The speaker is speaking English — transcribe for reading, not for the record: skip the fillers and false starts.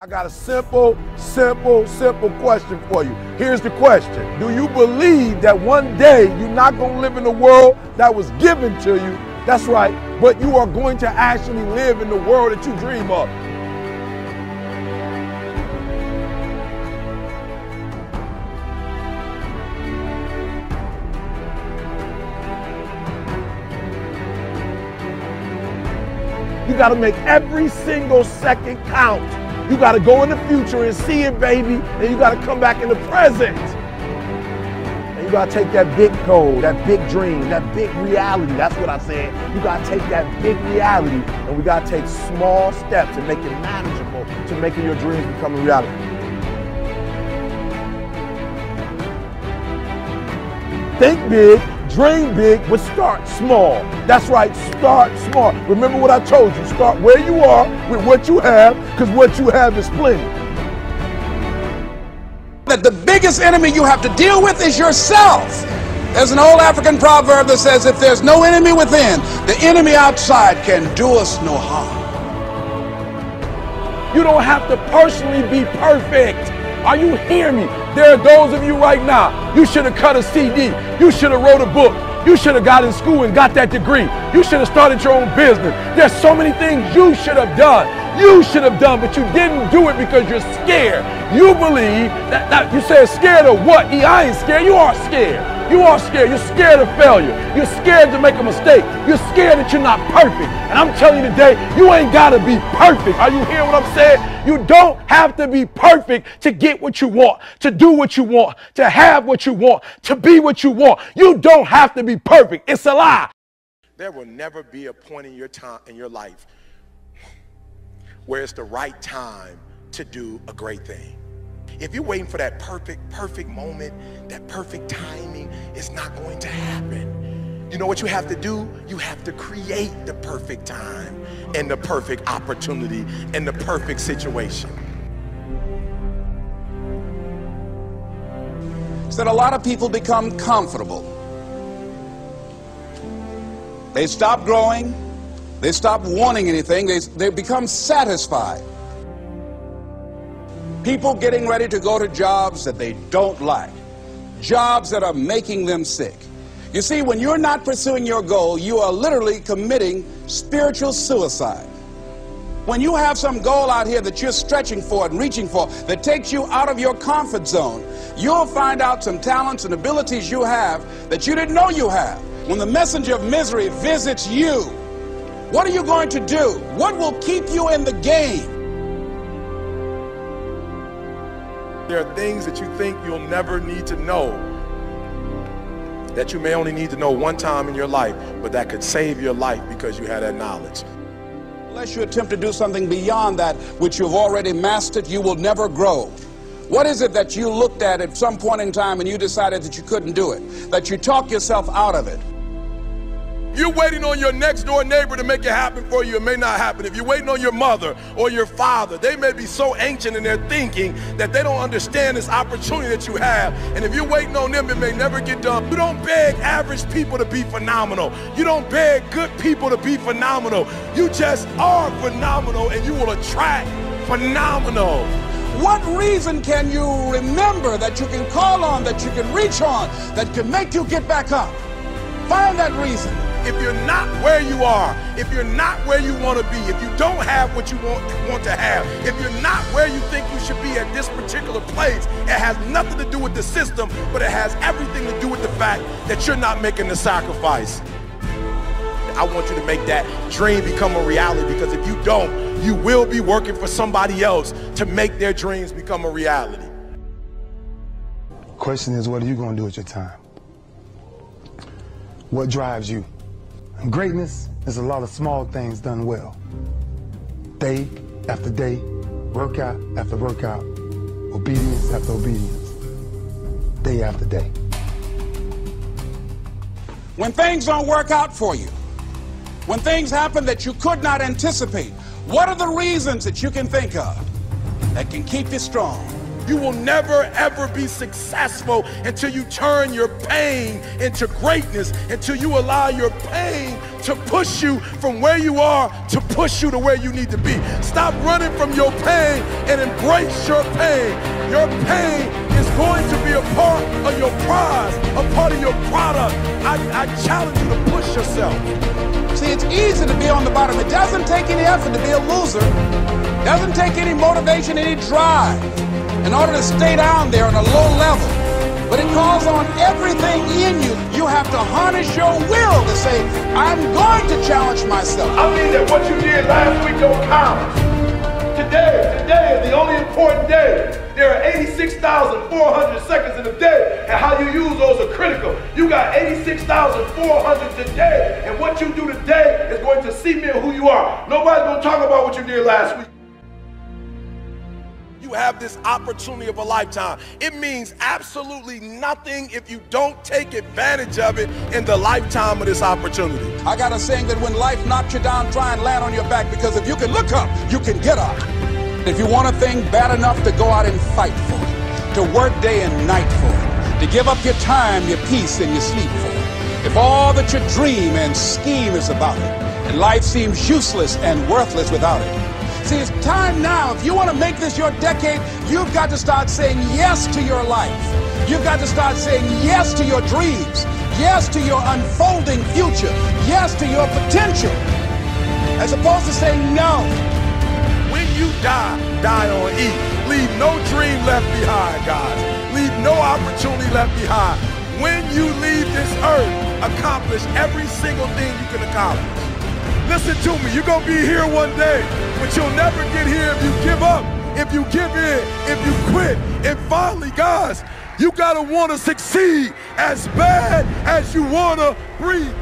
I got a simple question for you. Here's the question. Do you believe that one day you're not going to live in the world that was given to you? That's right, but you are going to actually live in the world that you dream of. You got to make every single second count. You got to go in the future and see it, baby, and you got to come back in the present. And you got to take that big goal, that big dream, that big reality. That's what I said. You got to take that big reality, and we got to take small steps and make it manageable to making your dreams become a reality. Think big, dream big, but start small. That's right, start small. Remember what I told you, start where you are with what you have, because what you have is plenty. That the biggest enemy you have to deal with is yourself. There's an old African proverb that says, if there's no enemy within, the enemy outside can do us no harm. You don't have to personally be perfect. Are you hearing me? There are those of you right now, you should have cut a CD. You should have wrote a book. You should have got in school and got that degree. You should have started your own business. There's so many things you should have done. You should have done, but you didn't do it because you're scared. You believe that you said scared of what? I ain't scared. You are scared. You are scared. You're scared of failure. You're scared to make a mistake. You're scared that you're not perfect. And I'm telling you today, you ain't got to be perfect. Are you hearing what I'm saying? You don't have to be perfect to get what you want, to do what you want, to have what you want, to be what you want. You don't have to be perfect. It's a lie. There will never be a point in your life where it's the right time to do a great thing. If you're waiting for that perfect moment, that perfect timing, it's not going to happen. You know what you have to do? You have to create the perfect time and the perfect opportunity and the perfect situation. So that a lot of people become comfortable. They stop growing. They stop wanting anything. They become satisfied. People getting ready to go to jobs that they don't like, jobs that are making them sick. You see, when you're not pursuing your goal, you are literally committing spiritual suicide. When you have some goal out here that you're stretching for and reaching for that takes you out of your comfort zone, you'll find out some talents and abilities you have that you didn't know you have. When the messenger of misery visits you, what are you going to do? What will keep you in the game? There are things that you think you'll never need to know, that you may only need to know one time in your life, but that could save your life because you had that knowledge. Unless you attempt to do something beyond that which you've already mastered, you will never grow. What is it that you looked at some point in time and you decided that you couldn't do it, that you talked yourself out of it? You're waiting on your next door neighbor to make it happen for you. It may not happen. If you're waiting on your mother or your father, they may be so ancient in their thinking that they don't understand this opportunity that you have. And if you're waiting on them, it may never get done. You don't beg average people to be phenomenal. You don't beg good people to be phenomenal. You just are phenomenal, and you will attract phenomenal. What reason can you remember that you can call on, that you can reach on, that can make you get back up? Find that reason. If you're not where you are, if you're not where you want to be, if you don't have what you want to have, if you're not where you think you should be at this particular place, it has nothing to do with the system, but it has everything to do with the fact that you're not making the sacrifice. I want you to make that dream become a reality, because if you don't, you will be working for somebody else to make their dreams become a reality. Question is, what are you going to do with your time? What drives you? And greatness is a lot of small things done well. Day after day, workout after workout, obedience after obedience, day after day. When things don't work out for you, when things happen that you could not anticipate, what are the reasons that you can think of that can keep you strong? You will never ever be successful until you turn your pain into greatness, until you allow your pain to push you from where you are to push you to where you need to be. Stop running from your pain and embrace your pain. Your pain is going to be a part of your prize, a part of your product. I challenge you to push yourself. See, it's easy to be on the bottom. It doesn't take any effort to be a loser. It doesn't take any motivation, any drive in order to stay down there on a low level. But it calls on everything in you. You have to harness your will to say, I'm going to challenge myself. I mean that what you did last week don't count. Today is the only important day. There are 86,400 seconds in a day, and how you use those are critical. You got 86,400 today, and what you do today is going to cement who you are. Nobody's going to talk about what you did last week. You have this opportunity of a lifetime. It means absolutely nothing if you don't take advantage of it in the lifetime of this opportunity. I got a saying that when life knocks you down, try and land on your back, because if you can look up, you can get up. If you want a thing bad enough to go out and fight for it, to work day and night for it, to give up your time, your peace, and your sleep for it, if all that you dream and scheme is about it, and life seems useless and worthless without it. See, it's time now. If you want to make this your decade, you've got to start saying yes to your life. You've got to start saying yes to your dreams, yes to your unfolding future, yes to your potential, as opposed to saying no. When you die on E. Leave no dream left behind, guys. Leave no opportunity left behind. When you leave this earth, accomplish every single thing you can accomplish. Listen to me, you're going to be here one day, but you'll never get here if you give up, if you give in, if you quit. And finally, guys, you got to want to succeed as bad as you want to breathe.